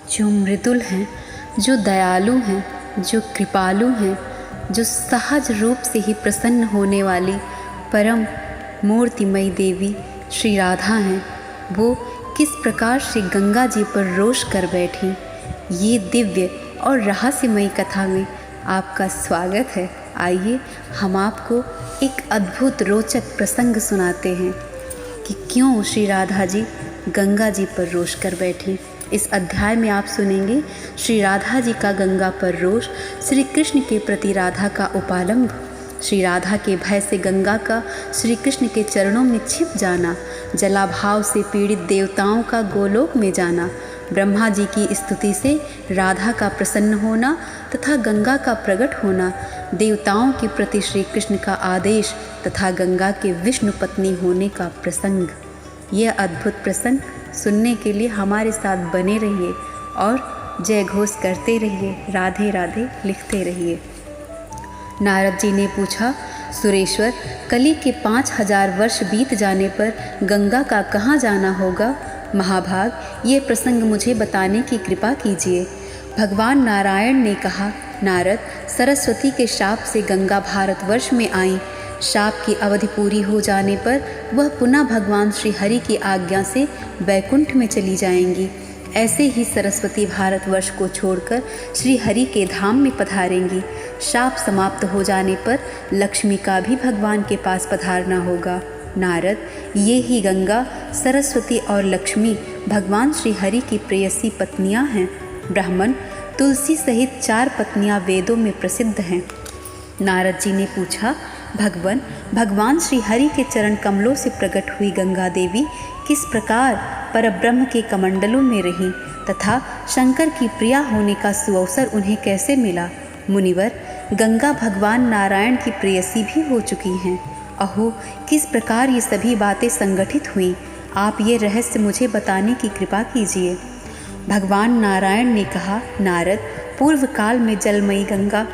जो मृदुल हैं, जो दयालु हैं, जो कृपालु हैं, जो सहज रूप से ही प्रसन्न होने वाली परम मूर्तिमयी देवी श्री राधा हैं, वो किस प्रकार श्री गंगा जी पर रोष कर बैठी, ये दिव्य और रहस्यमयी कथा में आपका स्वागत है। आइए हम आपको एक अद्भुत रोचक प्रसंग सुनाते हैं कि क्यों श्री राधा जी गंगा जी पर रोष कर बैठी। इस अध्याय में आप सुनेंगे श्री राधा जी का गंगा पर रोष, श्री कृष्ण के प्रति राधा का उपालंभ, श्री राधा के भय से गंगा का श्री कृष्ण के चरणों में छिप जाना, जलाभाव से पीड़ित देवताओं का गोलोक में जाना, ब्रह्मा जी की स्तुति से राधा का प्रसन्न होना तथा गंगा का प्रकट होना, देवताओं के प्रति श्री कृष्ण का आदेश तथा गंगा के विष्णु पत्नी होने का प्रसंग। यह अद्भुत प्रसंग सुनने के लिए हमारे साथ बने रहिए और जय घोष करते रहिए, राधे राधे लिखते रहिए। नारद जी ने पूछा, सुरेश्वर, कली के 5000 वर्ष बीत जाने पर गंगा का कहाँ जाना होगा? महाभाग, ये प्रसंग मुझे बताने की कृपा कीजिए। भगवान नारायण ने कहा, नारद, सरस्वती के शाप से गंगा भारतवर्ष में आई। शाप की अवधि पूरी हो जाने पर वह पुनः भगवान श्री हरि की आज्ञा से वैकुंठ में चली जाएंगी। ऐसे ही सरस्वती भारतवर्ष को छोड़कर श्री हरि के धाम में पधारेंगी। शाप समाप्त हो जाने पर लक्ष्मी का भी भगवान के पास पधारना होगा। नारद, ये ही गंगा, सरस्वती और लक्ष्मी भगवान श्री हरि की प्रेयसी पत्नियां हैं। ब्राह्मण, तुलसी सहित 4 पत्नियां वेदों में प्रसिद्ध हैं। नारद जी ने पूछा, भगवान श्री हरि के चरण कमलों से प्रकट हुई गंगा देवी किस प्रकार परब्रह्म के कमंडलों में रहीं तथा शंकर की प्रिया होने का सुअवसर उन्हें कैसे मिला? मुनिवर, गंगा भगवान नारायण की प्रेयसी भी हो चुकी हैं। अहो, किस प्रकार ये सभी बातें संगठित हुई, आप ये रहस्य मुझे बताने की कृपा कीजिए। भगवान नारायण ने कहा, नारद, पूर्व काल में जलमयी गंगा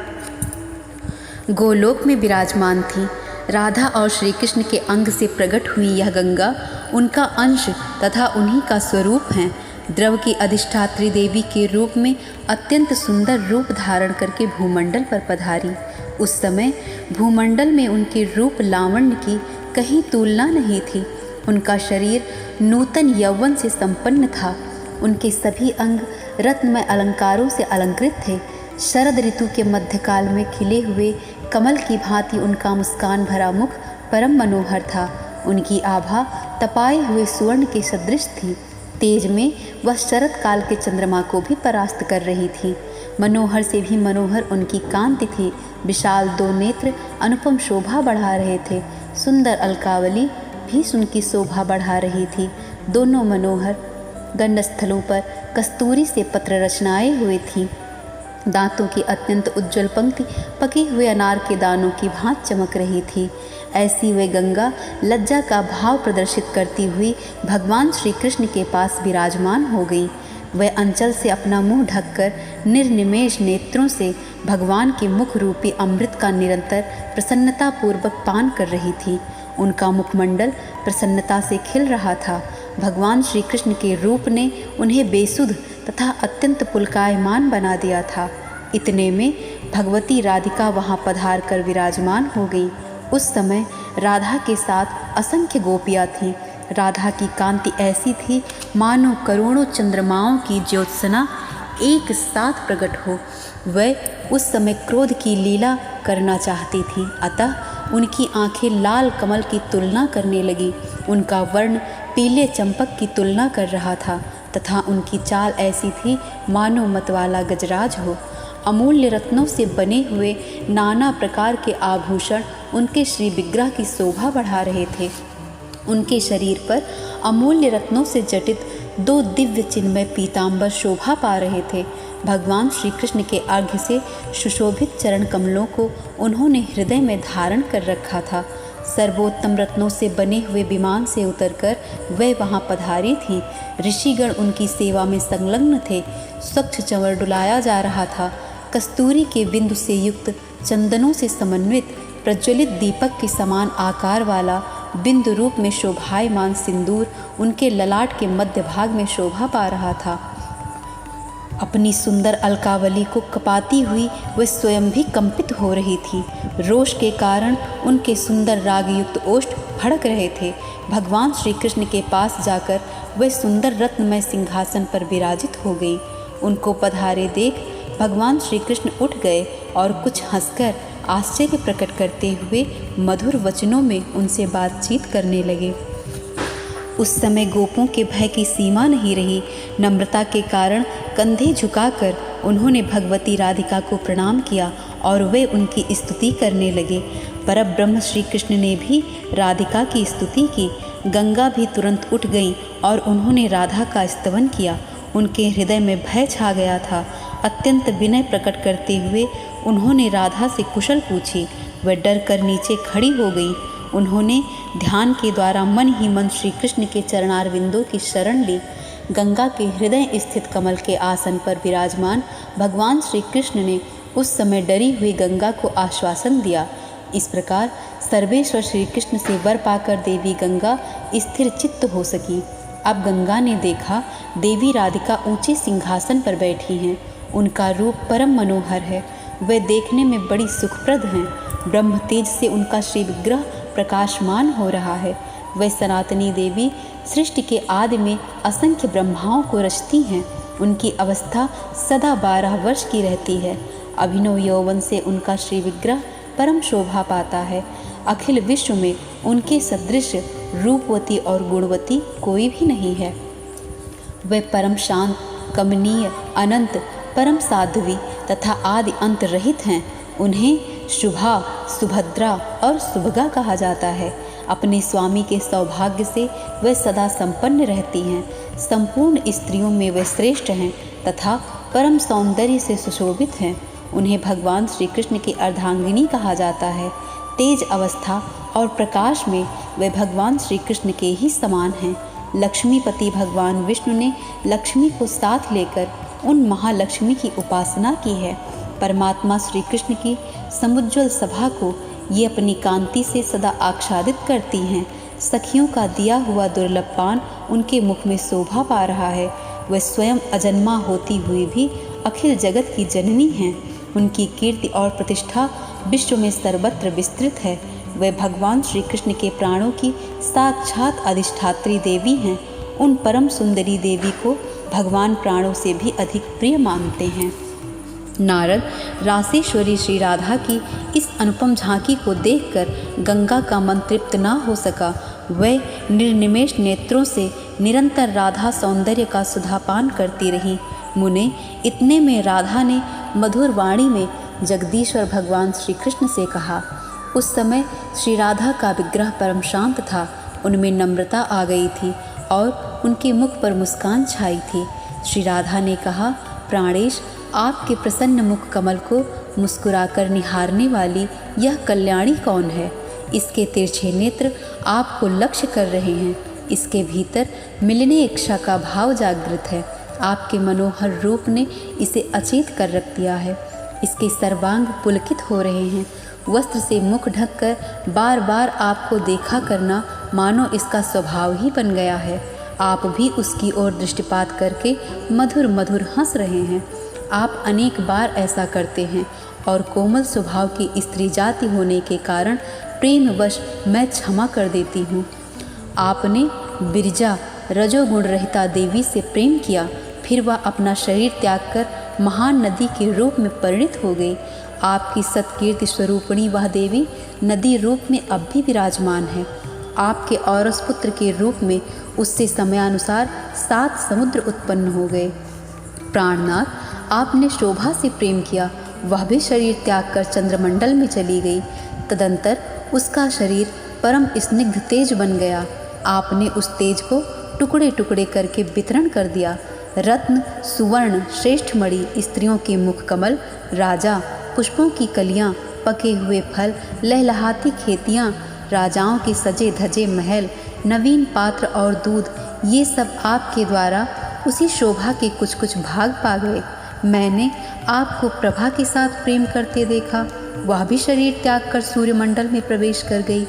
गोलोक में विराजमान थी। राधा और श्री कृष्ण के अंग से प्रकट हुई यह गंगा उनका अंश तथा उन्हीं का स्वरूप हैं। द्रव की अधिष्ठात्री देवी के रूप में अत्यंत सुंदर रूप धारण करके भूमंडल पर पधारी। उस समय भूमंडल में उनके रूप लावण्य की कहीं तुलना नहीं थी। उनका शरीर नूतन यौवन से संपन्न था। उनके सभी अंग रत्नमय अलंकारों से अलंकृत थे। शरद ऋतु के मध्यकाल में खिले हुए कमल की भांति उनका मुस्कान भरा मुख परम मनोहर था। उनकी आभा तपाए हुए सुवर्ण के सदृश थी। तेज में वह शरद काल के चंद्रमा को भी परास्त कर रही थी। मनोहर से भी मनोहर उनकी कांति थी। विशाल 2 नेत्र अनुपम शोभा बढ़ा रहे थे। सुंदर अलकावली भी उनकी शोभा बढ़ा रही थी। दोनों मनोहर गंडस्थलों पर कस्तूरी से पत्र रचनाएं हुई थीं। दांतों की अत्यंत उज्ज्वल पंक्ति पके हुए अनार के दानों की भांति चमक रही थी। ऐसी वे गंगा लज्जा का भाव प्रदर्शित करती हुई भगवान श्री कृष्ण के पास विराजमान हो गई। वह अंचल से अपना मुंह ढककर निर्निमेष नेत्रों से भगवान के मुख रूपी अमृत का निरंतर प्रसन्नतापूर्वक पान कर रही थी। उनका मुखमंडल प्रसन्नता से खिल रहा था। भगवान श्री कृष्ण के रूप ने उन्हें बेसुध तथा अत्यंत पुलकायमान बना दिया था। इतने में भगवती राधिका वहाँ पधार कर विराजमान हो गई। उस समय राधा के साथ असंख्य गोपियाँ थीं। राधा की कांति ऐसी थी मानो करोड़ों चंद्रमाओं की ज्योत्सना एक साथ प्रकट हो। वह उस समय क्रोध की लीला करना चाहती थी, अतः उनकी आंखें लाल कमल की तुलना करने लगी। उनका वर्ण पीले चंपक की तुलना कर रहा था तथा उनकी चाल ऐसी थी मानो मतवाला गजराज हो। अमूल्य रत्नों से बने हुए नाना प्रकार के आभूषण उनके श्री विग्रह की शोभा बढ़ा रहे थे। उनके शरीर पर अमूल्य रत्नों से जटित 2 दिव्य चिन्मय पीतांबर शोभा पा रहे थे। भगवान श्री कृष्ण के अर्घ्य से सुशोभित चरण कमलों को उन्होंने हृदय में धारण कर रखा था। सर्वोत्तम रत्नों से बने हुए विमान से उतरकर वह वहाँ पधारी थी। ऋषिगण उनकी सेवा में संलग्न थे। स्वच्छ चंवर डुलाया जा रहा था। कस्तूरी के बिंदु से युक्त चंदनों से समन्वित प्रज्वलित दीपक के समान आकार वाला बिंदु रूप में शोभायमान सिंदूर उनके ललाट के मध्य भाग में शोभा पा रहा था। अपनी सुंदर अलकावली को कपाती हुई वह स्वयं भी कंपित हो रही थी। रोष के कारण उनके सुंदर रागयुक्त ओष्ठ फड़क रहे थे। भगवान श्री कृष्ण के पास जाकर वह सुंदर रत्नमय सिंहासन पर विराजित हो गई। उनको पधारे देख भगवान श्री कृष्ण उठ गए और कुछ हंसकर आश्चर्य प्रकट करते हुए मधुर वचनों में उनसे बातचीत करने लगे। उस समय गोपों के भय की सीमा नहीं रही। नम्रता के कारण कंधे झुकाकर उन्होंने भगवती राधिका को प्रणाम किया और वे उनकी स्तुति करने लगे। परब्रह्म श्री कृष्ण ने भी राधिका की स्तुति की। गंगा भी तुरंत उठ गई और उन्होंने राधा का स्तवन किया। उनके हृदय में भय छा गया था। अत्यंत विनय प्रकट करते हुए उन्होंने राधा से कुशल पूछी। वह डर कर नीचे खड़ी हो गई। उन्होंने ध्यान के द्वारा मन ही मन श्री कृष्ण के चरणारविंदों की शरण ली। गंगा के हृदय स्थित कमल के आसन पर विराजमान भगवान श्री कृष्ण ने उस समय डरी हुई गंगा को आश्वासन दिया। इस प्रकार सर्वेश्वर श्री कृष्ण से वर पाकर देवी गंगा स्थिर चित्त हो सकी। अब गंगा ने देखा देवी राधिका ऊंचे सिंहासन पर बैठी हैं। उनका रूप परम मनोहर है। वे देखने में बड़ी सुखप्रद हैं। ब्रह्म तेज से उनका श्री विग्रह प्रकाशमान हो रहा है। वह सनातनी देवी सृष्टि के आदि में असंख्य ब्रह्माओं को रचती हैं। उनकी अवस्था सदा 12 वर्ष की रहती है। अभिनव यौवन से उनका श्री विग्रह परम शोभा पाता है। अखिल विश्व में उनके सदृश रूपवती और गुणवती कोई भी नहीं है। वे परम शांत, कमनीय, अनंत, परम साध्वी तथा आदि अंत रहित हैं। उन्हें शुभा, सुभद्रा और सुभगा कहा जाता है। अपने स्वामी के सौभाग्य से वे सदा संपन्न रहती हैं। संपूर्ण स्त्रियों में वे श्रेष्ठ हैं तथा परम सौंदर्य से सुशोभित हैं। उन्हें भगवान श्री कृष्ण की अर्धांगिनी कहा जाता है। तेज अवस्था और प्रकाश में वे भगवान श्री कृष्ण के ही समान हैं। लक्ष्मीपति भगवान विष्णु ने लक्ष्मी को साथ लेकर उन महालक्ष्मी की उपासना की है। परमात्मा श्री कृष्ण की समुज्ज्वल सभा को ये अपनी कांति से सदा आच्छादित करती हैं। सखियों का दिया हुआ दुर्लभ पान उनके मुख में शोभा पा रहा है। वह स्वयं अजन्मा होती हुई भी अखिल जगत की जननी हैं। उनकी कीर्ति और प्रतिष्ठा विश्व में सर्वत्र विस्तृत है। वे भगवान श्री कृष्ण के प्राणों की साक्षात अधिष्ठात्री देवी हैं। उन परम सुंदरी देवी को भगवान प्राणों से भी अधिक प्रिय मानते हैं। नारद रासेश्वरी श्री राधा की इस अनुपम झांकी को देखकर गंगा का मन तृप्त न हो सका। वह निर्निमेष नेत्रों से निरंतर राधा सौंदर्य का सुधापान करती रही। मुने इतने में राधा ने मधुर वाणी में जगदीश्वर भगवान श्री कृष्ण से कहा। उस समय श्री राधा का विग्रह परम शांत था। उनमें नम्रता आ गई थी और उनके मुख पर मुस्कान छाई थी। श्री राधा ने कहा, प्राणेश, आपके प्रसन्न मुख कमल को मुस्कुराकर निहारने वाली यह कल्याणी कौन है? इसके तिरछे नेत्र आपको लक्ष्य कर रहे हैं। इसके भीतर मिलने इच्छा का भाव जागृत है। आपके मनोहर रूप ने इसे अचेत कर रख दिया है। इसके सर्वांग पुलकित हो रहे हैं। वस्त्र से मुख ढककर बार बार आपको देखा करना मानो इसका स्वभाव ही बन गया है। आप भी उसकी ओर दृष्टिपात करके मधुर मधुर हंस रहे हैं। आप अनेक बार ऐसा करते हैं और कोमल स्वभाव की स्त्री जाति होने के कारण प्रेमवश मैं क्षमा कर देती हूँ। आपने बिरजा रजोगुण रहिता देवी से प्रेम किया, फिर वह अपना शरीर त्याग कर महान नदी के रूप में परिणित हो गई। आपकी सत्कीर्ति स्वरूपिणी वह देवी नदी रूप में अब भी विराजमान है। आपके औरस पुत्र के रूप में उससे समयानुसार 7 समुद्र उत्पन्न हो गए। प्राणनाथ, आपने शोभा से प्रेम किया, वह भी शरीर त्याग कर चंद्रमंडल में चली गई। तदंतर उसका शरीर परम स्निग्ध तेज बन गया। आपने उस तेज को टुकड़े टुकड़े करके वितरण कर दिया। रत्न, सुवर्ण, श्रेष्ठ मणि, स्त्रियों के मुख कमल, राजा, पुष्पों की कलियां, पके हुए फल, लहलहाती खेतियां, राजाओं के सजे धजे महल, नवीन पात्र और दूध, ये सब आपके द्वारा उसी शोभा के कुछ कुछ भाग पा गए। मैंने आपको प्रभा के साथ प्रेम करते देखा, वह भी शरीर त्याग कर सूर्यमंडल में प्रवेश कर गई।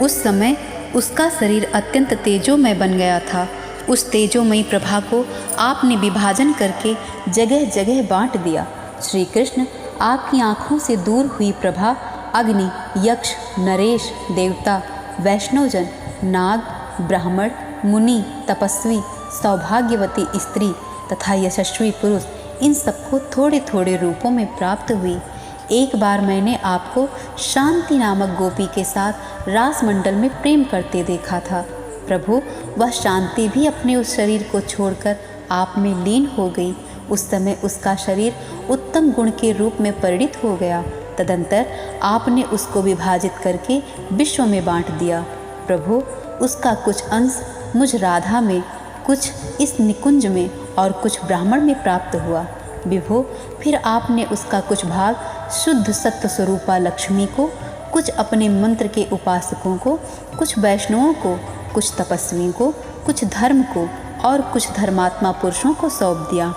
उस समय उसका शरीर अत्यंत तेजोमय बन गया था। उस तेजोमयी प्रभा को आपने विभाजन करके जगह जगह बांट दिया। श्री कृष्ण आपकी आँखों से दूर हुई प्रभा अग्नि, यक्ष, नरेश, देवता, वैष्णवजन, नाग, ब्राह्मण, मुनि, तपस्वी, सौभाग्यवती स्त्री तथा यशस्वी पुरुष, इन सबको थोड़े थोड़े रूपों में प्राप्त हुई। एक बार मैंने आपको शांति नामक गोपी के साथ रासमंडल में प्रेम करते देखा था। प्रभु, वह शांति भी अपने उस शरीर को छोड़कर आप में लीन हो गई। उस समय उसका शरीर उत्तम गुण के रूप में परिणित हो गया। तदंतर आपने उसको विभाजित करके विश्व में बांट दिया। प्रभु, उसका कुछ अंश मुझ राधा में, कुछ इस निकुंज में और कुछ ब्राह्मण में प्राप्त हुआ। विभो, फिर आपने उसका कुछ भाग शुद्ध सत्व स्वरूपा लक्ष्मी को, कुछ अपने मंत्र के उपासकों को, कुछ वैष्णवों को, कुछ तपस्वियों को, कुछ धर्म को और कुछ धर्मात्मा पुरुषों को सौंप दिया।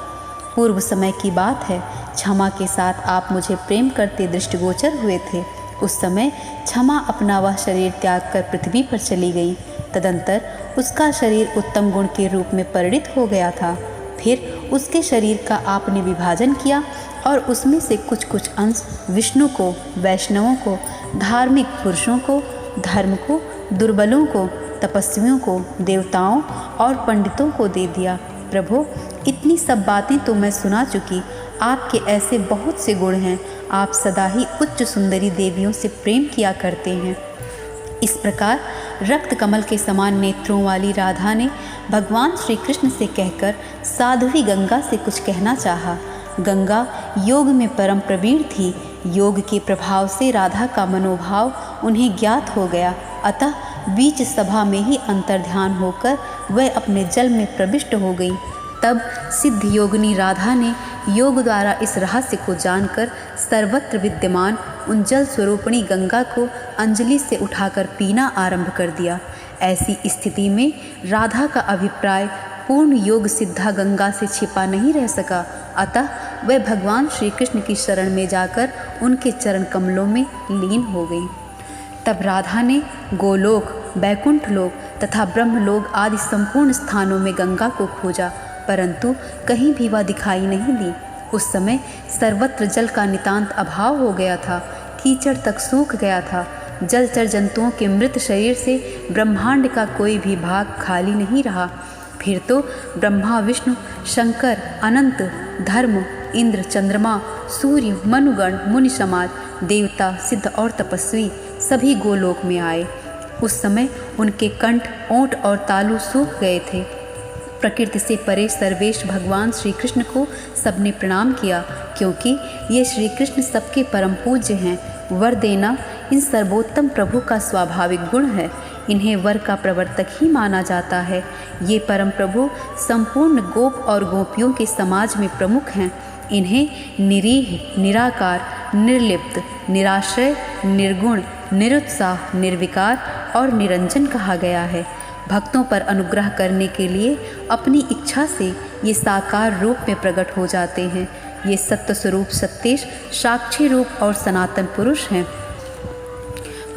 पूर्व समय की बात है, क्षमा के साथ आप मुझे प्रेम करते दृष्टिगोचर हुए थे। उस समय क्षमा अपना वह शरीर त्याग कर पृथ्वी पर चली गई। तदंतर उसका शरीर उत्तम गुण के रूप में परिणित हो गया था। फिर उसके शरीर का आपने विभाजन किया और उसमें से कुछ कुछ अंश विष्णु को, वैष्णवों को, धार्मिक पुरुषों को, धर्म को, दुर्बलों को, तपस्वियों को, देवताओं और पंडितों को दे दिया। प्रभु, इतनी सब बातें तो मैं सुना चुकी। आपके ऐसे बहुत से गुण हैं। आप सदा ही उच्च सुंदरी देवियों से प्रेम किया करते हैं। इस प्रकार रक्त कमल के समान नेत्रों वाली राधा ने भगवान श्री कृष्ण से कहकर साध्वी गंगा से कुछ कहना चाहा। गंगा योग में परम प्रवीण थी। योग के प्रभाव से राधा का मनोभाव उन्हें ज्ञात हो गया। अतः बीच सभा में ही अंतर्ध्यान होकर वह अपने जल में प्रविष्ट हो गई। तब सिद्ध योगिनी राधा ने योग द्वारा इस रहस्य को जानकर सर्वत्र विद्यमान उन जल स्वरूपिणी गंगा को अंजलि से उठाकर पीना आरंभ कर दिया। ऐसी स्थिति में राधा का अभिप्राय पूर्ण योग सिद्धा गंगा से छिपा नहीं रह सका। अतः वह भगवान श्री कृष्ण की शरण में जाकर उनके चरण कमलों में लीन हो गई। तब राधा ने गोलोक, बैकुंठ लोक तथा ब्रह्मलोक आदि संपूर्ण स्थानों में गंगा को खोजा, परंतु कहीं भी वह दिखाई नहीं दी। उस समय सर्वत्र जल का नितांत अभाव हो गया था। कीचड़ तक सूख गया था। जलचर जंतुओं के मृत शरीर से ब्रह्मांड का कोई भी भाग खाली नहीं रहा। फिर तो ब्रह्मा, विष्णु, शंकर, अनंत, धर्म, इंद्र, चंद्रमा, सूर्य, मनुगण, मुनि समाज, देवता, सिद्ध और तपस्वी सभी गोलोक में आए। उस समय उनके कंठ, ओंठ और तालु सूख गए थे। प्रकृति से परे सर्वेश भगवान श्री कृष्ण को सबने प्रणाम किया, क्योंकि ये श्री कृष्ण सबके परम पूज्य हैं। वर देना इन सर्वोत्तम प्रभु का स्वाभाविक गुण है। इन्हें वर का प्रवर्तक ही माना जाता है। ये परम प्रभु संपूर्ण गोप और गोपियों के समाज में प्रमुख हैं। इन्हें निरीह, निराकार, निर्लिप्त, निराश्रय, निर्गुण, निरुत्साह, निर्विकार और निरंजन कहा गया है। भक्तों पर अनुग्रह करने के लिए अपनी इच्छा से ये साकार रूप में प्रकट हो जाते हैं। ये सत्य स्वरूप सत्तेश, साक्षी रूप और सनातन पुरुष हैं।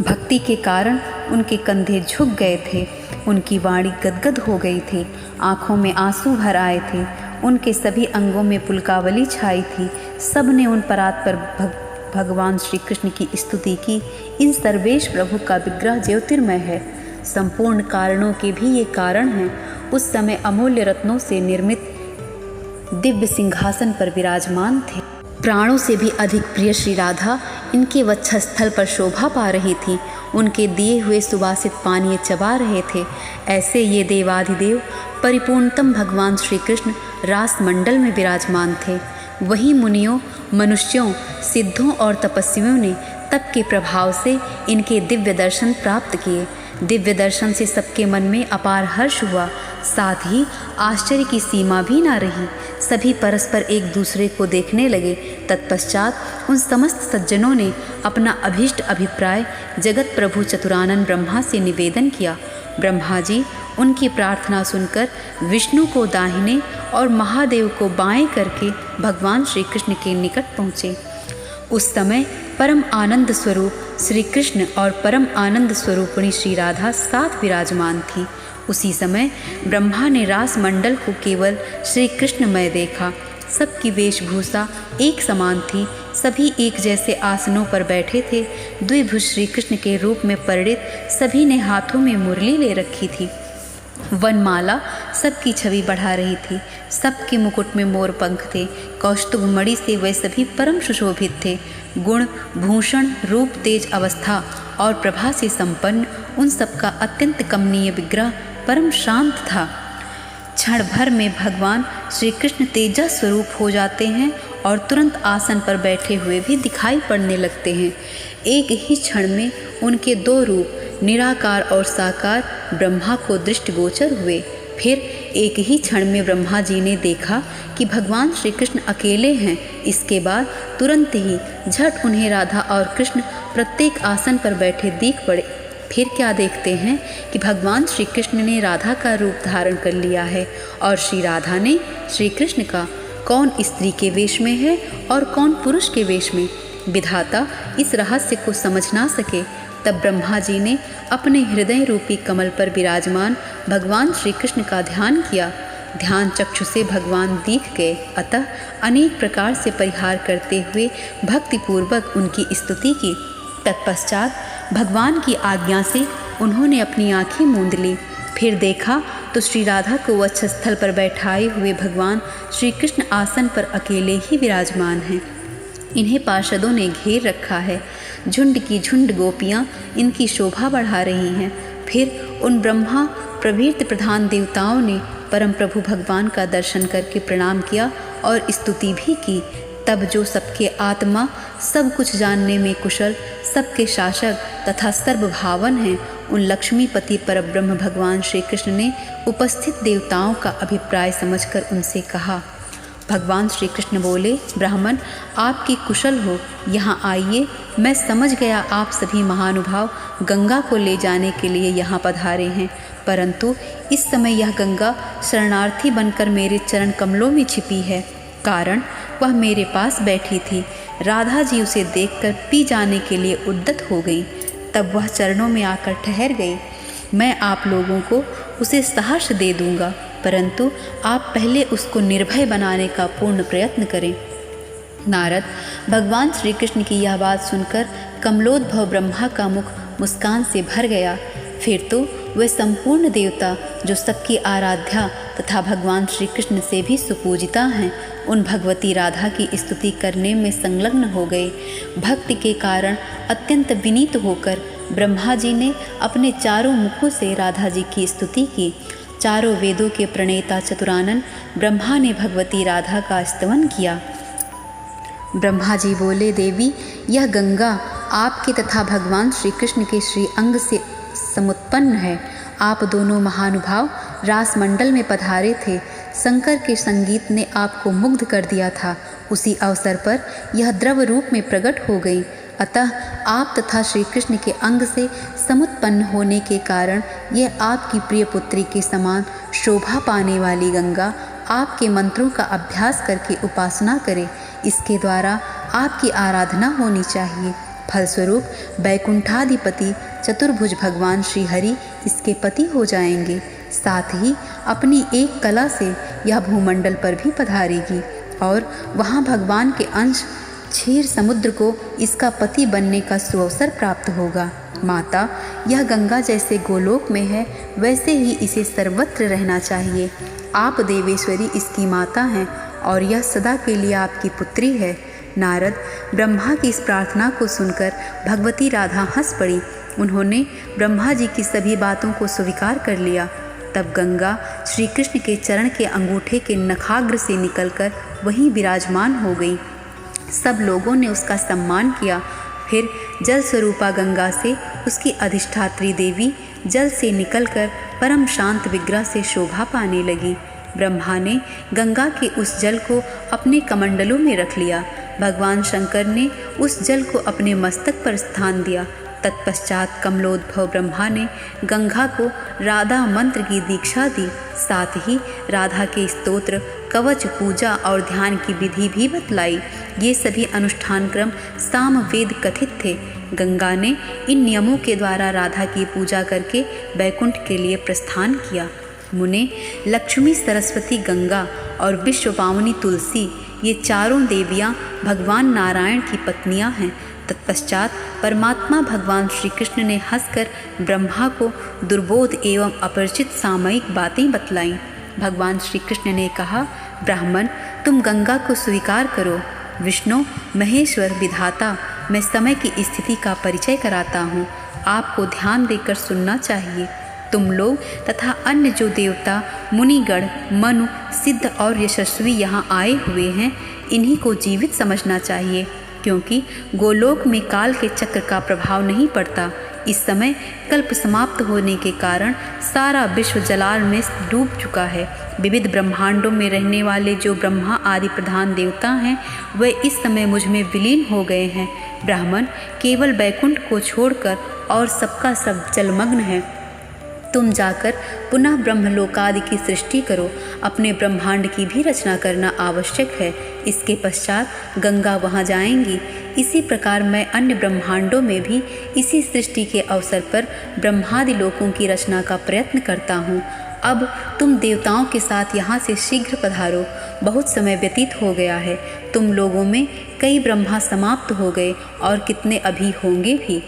भक्ति के कारण उनके कंधे झुक गए थे, उनकी वाणी गदगद हो गई थी, आँखों में आंसू भर आए थे, उनके सभी अंगों में पुलकावली छाई थी। सब ने उन परात्पर भगवान श्री कृष्ण की स्तुति की। इन सर्वेश प्रभु का विग्रह ज्योतिर्मय है। संपूर्ण कारणों के भी ये कारण हैं। उस समय अमूल्य रत्नों से निर्मित दिव्य सिंहासन पर विराजमान थे। प्राणों से भी अधिक प्रिय श्री राधा इनके वक्षस्थल पर शोभा पा रही थी। उनके दिए हुए सुवासित पानीय चबा रहे थे। ऐसे ये देवाधिदेव परिपूर्णतम भगवान श्री कृष्ण रास मंडल में विराजमान थे। वही मुनियों, मनुष्यों, सिद्धों और तपस्वियों ने तप के प्रभाव से इनके दिव्य दर्शन प्राप्त किए। दिव्य दर्शन से सबके मन में अपार हर्ष हुआ। साथ ही आश्चर्य की सीमा भी ना रही। सभी परस्पर एक दूसरे को देखने लगे। तत्पश्चात उन समस्त सज्जनों ने अपना अभीष्ट अभिप्राय जगत प्रभु चतुरानन ब्रह्मा से निवेदन किया। ब्रह्मा जी उनकी प्रार्थना सुनकर विष्णु को दाहिने और महादेव को बाएं करके भगवान श्री कृष्ण के निकट पहुँचे। उस समय परम आनंद स्वरूप श्री कृष्ण और परम आनंद स्वरूपिणी श्री राधा साथ विराजमान थी। उसी समय ब्रह्मा ने रास मंडल को केवल श्री कृष्णमय देखा। सबकी वेशभूषा एक समान थी, सभी एक जैसे आसनों पर बैठे थे। द्विभुज श्री कृष्ण के रूप में परिणित सभी ने हाथों में मुरली ले रखी थी। वनमाला सबकी छवि बढ़ा रही थी, सबके मुकुट में मोर पंख थे। कौस्तुभ मणि से वे सभी परम सुशोभित थे। गुण, भूषण, रूप, तेज, अवस्था और प्रभा से संपन्न उन सबका अत्यंत कमनीय विग्रह परम शांत था। क्षण भर में भगवान श्री कृष्ण तेजा स्वरूप हो जाते हैं और तुरंत आसन पर बैठे हुए भी दिखाई पड़ने लगते हैं। एक ही क्षण में उनके दो रूप निराकार और साकार ब्रह्मा को दृष्टिगोचर हुए। फिर एक ही क्षण में ब्रह्मा जी ने देखा कि भगवान श्री कृष्ण अकेले हैं। इसके बाद तुरंत ही झट उन्हें राधा और कृष्ण प्रत्येक आसन पर बैठे दिख पड़े। फिर क्या देखते हैं कि भगवान श्री कृष्ण ने राधा का रूप धारण कर लिया है और श्री राधा ने श्री कृष्ण का। कौन स्त्री के वेश में है और कौन पुरुष के वेश में, विधाता इस रहस्य को समझ ना सके। तब ब्रह्मा जी ने अपने हृदय रूपी कमल पर विराजमान भगवान श्री कृष्ण का ध्यान किया। ध्यान चक्षु से भगवान दिख गए। अतः अनेक प्रकार से परिहार करते हुए भक्तिपूर्वक उनकी स्तुति की। तत्पश्चात भगवान की आज्ञा से उन्होंने अपनी आंखें मूंद ली। फिर देखा तो श्री राधा को वक्षस्थल पर बैठाए हुए भगवान श्री कृष्ण आसन पर अकेले ही विराजमान हैं। इन्हें पार्षदों ने घेर रखा है। झुंड की झुंड गोपियाँ इनकी शोभा बढ़ा रही हैं। फिर उन ब्रह्मा प्रभृति प्रधान देवताओं ने परम प्रभु भगवान का दर्शन करके प्रणाम किया और स्तुति भी की। तब जो सबके आत्मा, सब कुछ जानने में कुशल, सबके शासक तथा सर्वभावन हैं, उन लक्ष्मीपति परब्रह्म भगवान श्री कृष्ण ने उपस्थित देवताओं का अभिप्राय समझकर उनसे कहा। भगवान श्री कृष्ण बोले, ब्राह्मण आपकी कुशल हो, यहाँ आइए। मैं समझ गया आप सभी महानुभाव गंगा को ले जाने के लिए यहाँ पधारे हैं, परंतु इस समय यह गंगा शरणार्थी बनकर मेरे चरण कमलों में छिपी है। कारण वह मेरे पास बैठी थी। राधा जी उसे देखकर पी जाने के लिए उद्यत हो गई। तब वह चरणों में आकर ठहर गई। मैं आप लोगों को उसे सहर्ष दे दूंगा, परंतु आप पहले उसको निर्भय बनाने का पूर्ण प्रयत्न करें। नारद, भगवान श्री कृष्ण की यह बात सुनकर कमलोद्भव ब्रह्मा का मुख मुस्कान से भर गया। फिर तो वे संपूर्ण देवता जो सबकी आराध्या तथा भगवान श्री कृष्ण से भी सुपूजिता हैं, उन भगवती राधा की स्तुति करने में संलग्न हो गए। भक्ति के कारण अत्यंत विनीत होकर ब्रह्मा जी ने अपने चारों मुखों से राधा जी की स्तुति की। चारों वेदों के प्रणेता चतुरानन ब्रह्मा ने भगवती राधा का स्तवन किया। ब्रह्मा जी बोले, देवी यह गंगा आपके तथा भगवान श्री कृष्ण के श्री अंग से समुत्पन्न है। आप दोनों महानुभाव रासमंडल में पधारे थे। शंकर के संगीत ने आपको मुग्ध कर दिया था। उसी अवसर पर यह द्रव रूप में प्रकट हो गई। अतः आप तथा श्री कृष्ण के अंग से समुत्पन्न होने के कारण यह आपकी प्रिय पुत्री के समान शोभा पाने वाली गंगा आपके मंत्रों का अभ्यास करके उपासना करे। इसके द्वारा आपकी आराधना होनी चाहिए। फलस्वरूप वैकुंठाधिपति चतुर्भुज भगवान श्री हरि इसके पति हो जाएंगे। साथ ही अपनी एक कला से यह भूमंडल पर भी पधारेगी और वहाँ भगवान के अंश क्षीर समुद्र को इसका पति बनने का सुअवसर प्राप्त होगा। माता, यह गंगा जैसे गोलोक में है, वैसे ही इसे सर्वत्र रहना चाहिए। आप देवेश्वरी इसकी माता हैं और यह सदा के लिए आपकी पुत्री है। नारद, ब्रह्मा की इस प्रार्थना को सुनकर भगवती राधा हंस पड़ी। उन्होंने ब्रह्मा जी की सभी बातों को स्वीकार कर लिया। तब गंगा श्री कृष्ण के चरण के अंगूठे के नखाग्र से निकलकर वहीं विराजमान हो गई। सब लोगों ने उसका सम्मान किया। फिर जल स्वरूपा गंगा से उसकी अधिष्ठात्री देवी जल से निकलकर परम शांत विग्रह से शोभा पाने लगी। ब्रह्मा ने गंगा के उस जल को अपने कमंडलों में रख लिया। भगवान शंकर ने उस जल को अपने मस्तक पर स्थान दिया। तत्पश्चात कमलोद्भव ब्रह्मा ने गंगा को राधा मंत्र की दीक्षा दी। साथ ही राधा के स्तोत्र कवच, पूजा और ध्यान की विधि भी बतलाई। ये सभी अनुष्ठान क्रम सामवेद कथित थे। गंगा ने इन नियमों के द्वारा राधा की पूजा करके बैकुंठ के लिए प्रस्थान किया। मुने, लक्ष्मी, सरस्वती, गंगा और विश्वपावनी तुलसी, ये चारों देवियाँ भगवान नारायण की पत्नियाँ हैं। तत्पश्चात परमात्मा भगवान श्री कृष्ण ने हंसकर ब्रह्मा को दुर्बोध एवं अपरिचित सामयिक बातें बतलाईं। भगवान श्री कृष्ण ने कहा, ब्राह्मण, तुम गंगा को स्वीकार करो। विष्णु, महेश्वर, विधाता, मैं समय की स्थिति का परिचय कराता हूँ। आपको ध्यान देकर सुनना चाहिए। तुम लोग तथा अन्य जो देवता, मुनिगण, मनु, सिद्ध और यशस्वी यहाँ आए हुए हैं, इन्हीं को जीवित समझना चाहिए, क्योंकि गोलोक में काल के चक्र का प्रभाव नहीं पड़ता। इस समय कल्प समाप्त होने के कारण सारा विश्व जलाल में डूब चुका है। विविध ब्रह्मांडों में रहने वाले जो ब्रह्मा आदि प्रधान देवता हैं, वे इस समय मुझ में विलीन हो गए हैं। ब्राह्मण, केवल बैकुंठ को छोड़कर और सबका सब जलमग्न है। तुम जाकर पुनः ब्रह्मलोकादि की सृष्टि करो। अपने ब्रह्मांड की भी रचना करना आवश्यक है। इसके पश्चात गंगा वहाँ जाएंगी। इसी प्रकार मैं अन्य ब्रह्मांडों में भी इसी सृष्टि के अवसर पर ब्रह्मादि लोकों की रचना का प्रयत्न करता हूँ। अब तुम देवताओं के साथ यहाँ से शीघ्र पधारो। बहुत समय व्यतीत हो गया है। तुम लोगों में कई ब्रह्मा समाप्त हो गए और कितने अभी होंगे भी।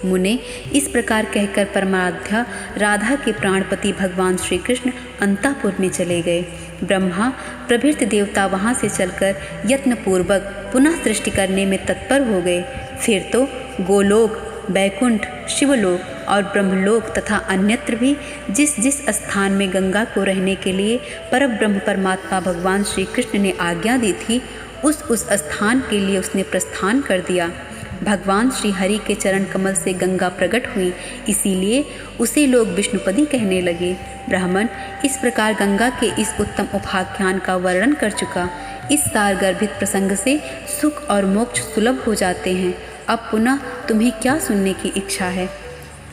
मुने, इस प्रकार कहकर परमाराध्या राधा के प्राणपति भगवान श्री कृष्ण अंतःपुर में चले गए। ब्रह्मा प्रभृति देवता वहाँ से चलकर यत्नपूर्वक पुनः सृष्टि करने में तत्पर हो गए। फिर तो गोलोक, बैकुंठ, शिवलोक और ब्रह्मलोक तथा अन्यत्र भी जिस जिस स्थान में गंगा को रहने के लिए परब्रह्म परमात्मा भगवान श्री कृष्ण ने आज्ञा दी थी, उस स्थान के लिए उसने प्रस्थान कर दिया। भगवान श्री हरि के चरण कमल से गंगा प्रकट हुई, इसीलिए उसे लोग विष्णुपदी कहने लगे। ब्राह्मण, इस प्रकार गंगा के इस उत्तम उपाख्यान का वर्णन कर चुका। इस सारगर्भित प्रसंग से सुख और मोक्ष सुलभ हो जाते हैं। अब पुनः तुम्हें क्या सुनने की इच्छा है?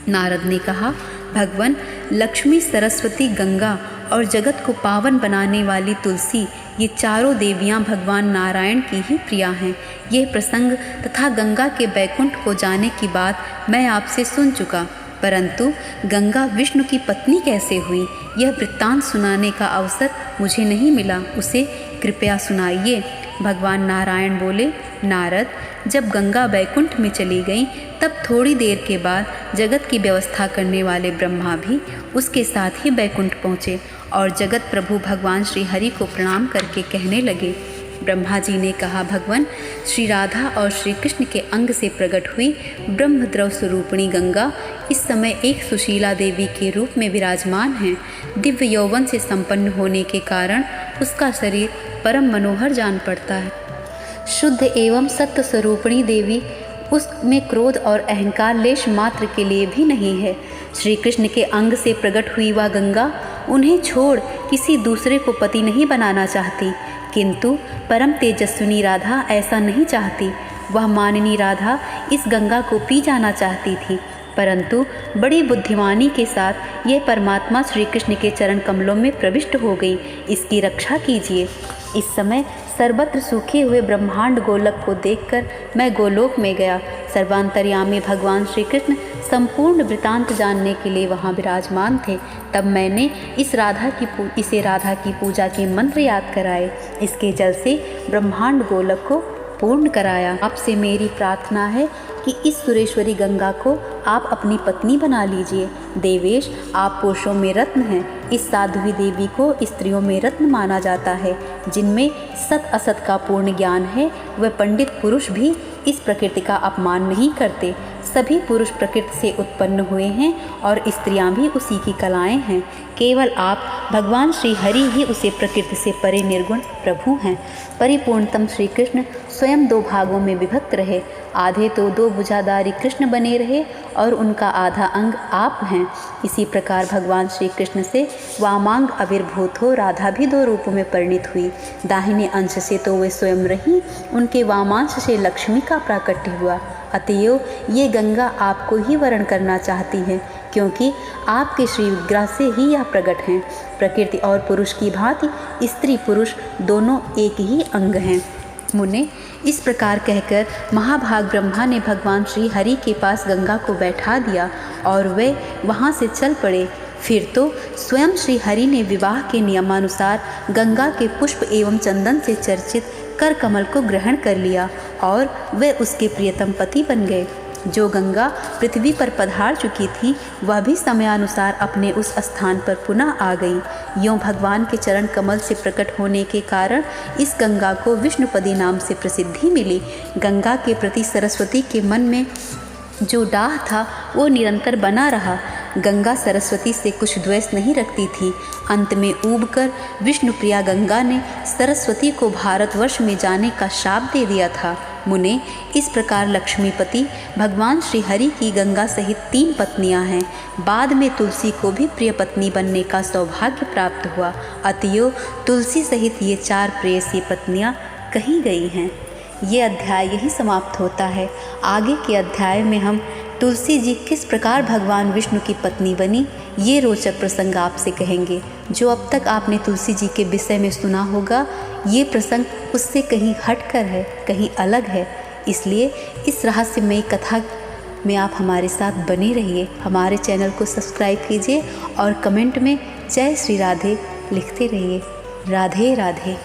नारद ने कहा, भगवान, लक्ष्मी, सरस्वती, गंगा और जगत को पावन बनाने वाली तुलसी, ये चारों देवियाँ भगवान नारायण की ही प्रिया हैं। यह प्रसंग तथा गंगा के बैकुंठ को जाने की बात मैं आपसे सुन चुका, परंतु गंगा विष्णु की पत्नी कैसे हुई, यह वृत्तांत सुनाने का अवसर मुझे नहीं मिला। उसे कृपया सुनाइए। भगवान नारायण बोले, नारद, जब गंगा बैकुंठ में चली गई, तब थोड़ी देर के बाद जगत की व्यवस्था करने वाले ब्रह्मा भी उसके साथ ही बैकुंठ पहुँचे और जगत प्रभु भगवान श्री हरि को प्रणाम करके कहने लगे। ब्रह्मा जी ने कहा, भगवान, श्री राधा और श्री कृष्ण के अंग से प्रकट हुई ब्रह्मद्रव स्वरूपिणी गंगा इस समय एक सुशीला देवी के रूप में विराजमान है। दिव्य यौवन से संपन्न होने के कारण उसका शरीर परम मनोहर जान पड़ता है। शुद्ध एवं सत्य स्वरूपिणी देवी, उसमें क्रोध और अहंकार लेश मात्र के लिए भी नहीं है। श्री कृष्ण के अंग से प्रकट हुई वह गंगा उन्हें छोड़ किसी दूसरे को पति नहीं बनाना चाहती, किंतु परम तेजस्विनी राधा ऐसा नहीं चाहती। वह माननी राधा इस गंगा को पी जाना चाहती थी, परंतु बड़ी बुद्धिमानी के साथ यह परमात्मा श्री कृष्ण के चरण कमलों में प्रविष्ट हो गई। इसकी रक्षा कीजिए। इस समय सर्वत्र सूखे हुए ब्रह्मांड गोलक को देखकर मैं गोलोक में गया। सर्वांतर्यामी भगवान श्री कृष्ण संपूर्ण वृतांत जानने के लिए वहाँ विराजमान थे। तब मैंने इसे राधा की पूजा के मंत्र याद कराए। इसके जल से ब्रह्मांड गोलक को पूर्ण कराया। आपसे मेरी प्रार्थना है कि इस सुरेश्वरी गंगा को आप अपनी पत्नी बना लीजिए। देवेश, आप पुरुषों में रत्न हैं। इस साध्वी देवी को स्त्रियों में रत्न माना जाता है। जिनमें सत असत का पूर्ण ज्ञान है, वह पंडित पुरुष भी इस प्रकृति का अपमान नहीं करते। सभी पुरुष प्रकृति से उत्पन्न हुए हैं और स्त्रियां भी उसी की कलाएं हैं। केवल आप भगवान श्री हरि ही उसे प्रकृति से परे निर्गुण प्रभु हैं। परिपूर्णतम श्री कृष्ण स्वयं दो भागों में विभक्त रहे। आधे तो दो भुजाधारी कृष्ण बने रहे और उनका आधा अंग आप हैं। इसी प्रकार भगवान श्री कृष्ण से वामांग आविर्भूत हो राधा भी दो रूपों में परिणित हुई। दाहिने अंश से तो वे स्वयं रही, उनके वामांश से लक्ष्मी का प्राकट्य हुआ। अतएव ये गंगा आपको ही वर्ण करना चाहती है, क्योंकि आपके श्री विग्रह से ही यह प्रकट हैं। प्रकृति और पुरुष की भांति स्त्री पुरुष दोनों एक ही अंग हैं। मुने, इस प्रकार कहकर महाभाग ब्रह्मा ने भगवान श्री हरि के पास गंगा को बैठा दिया और वे वहाँ से चल पड़े। फिर तो स्वयं श्री हरि ने विवाह के नियमानुसार गंगा के पुष्प एवं चंदन से चर्चित कर कमल को ग्रहण कर लिया और वे उसके प्रियतम पति बन गए। जो गंगा पृथ्वी पर पधार चुकी थी वह भी समयानुसार अपने उस स्थान पर पुनः आ गई। यों भगवान के चरण कमल से प्रकट होने के कारण इस गंगा को विष्णुपदी नाम से प्रसिद्धि मिली। गंगा के प्रति सरस्वती के मन में जो डाह था वो निरंतर बना रहा। गंगा सरस्वती से कुछ द्वेष नहीं रखती थी। अंत में ऊबकर विष्णुप्रिया गंगा ने सरस्वती को भारतवर्ष में जाने का शाप दे दिया था। मुने, इस प्रकार लक्ष्मीपति भगवान श्री हरि की गंगा सहित 3 पत्नियां हैं। बाद में तुलसी को भी प्रिय पत्नी बनने का सौभाग्य प्राप्त हुआ। अतएव तुलसी सहित ये 4 प्रेयसी पत्नियां कहीं गई हैं। ये अध्याय यही समाप्त होता है। आगे के अध्याय में हम तुलसी जी किस प्रकार भगवान विष्णु की पत्नी बनी, ये रोचक प्रसंग आपसे कहेंगे। जो अब तक आपने तुलसी जी के विषय में सुना होगा, ये प्रसंग उससे कहीं हटकर है, कहीं अलग है। इसलिए इस रहस्यमयी कथा में आप हमारे साथ बने रहिए। हमारे चैनल को सब्सक्राइब कीजिए और कमेंट में जय श्री राधे लिखते रहिए। राधे राधे।